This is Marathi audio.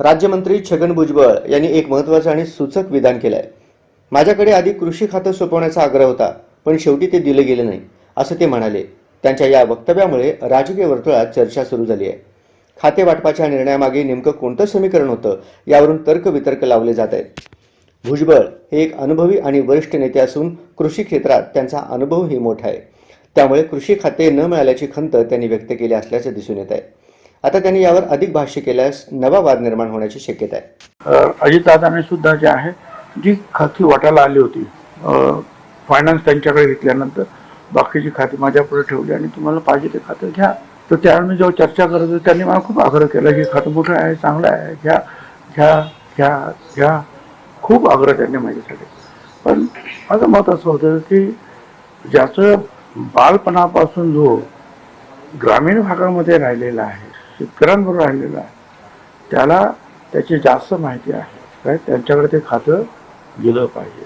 राज्यमंत्री छगन भुजबळ यांनी एक महत्त्वाचं आणि सूचक विधान केलं आहे. माझ्याकडे आधी कृषी खातं सोपवण्याचा आग्रह होता, पण शेवटी ते दिलं गेलं नाही, असं ते म्हणाले. त्यांच्या या वक्तव्यामुळे राजकीय वर्तुळात चर्चा सुरू झाली आहे. खाते वाटपाच्या निर्णयामागे नेमकं कोणतं समीकरण होतं, यावरून तर्कवितर्क लावले जात आहेत. भुजबळ हे एक अनुभवी आणि वरिष्ठ नेते असून कृषी क्षेत्रात त्यांचा अनुभवही मोठा आहे. त्यामुळे कृषी खाते न मिळाल्याची खंत त्यांनी व्यक्त केली असल्याचं दिसून येत आहे. आता त्यांनी यावर अधिक भाष्य केल्यास नवा वाद निर्माण होण्याची शक्यता आहे. अजितदादांनी सुद्धा जे आहे जी खाती वाटायला आली होती, फायनान्स त्यांच्याकडे घेतल्यानंतर बाकीची खाती माझ्यापुढे ठेवली आणि तुम्हाला पाहिजे ते खातं घ्या. तर त्यावेळी जेव्हा चर्चा करत होते त्यांनी मला खूप आग्रह केला की खातं मोठं आहे, चांगलं आहे, घ्या घ्या घ्या घ्या. खूप आग्रह त्यांनी माझ्यासाठी. पण माझं मत असं होतं की ज्याचं बालपणापासून जो ग्रामीण भागामध्ये राहिलेला आहे, शेतकऱ्यांबरोबर राहिलेला आहे, त्याला त्याची जास्त माहिती आहे. काय त्यांच्याकडे ते खातं गेलं पाहिजे.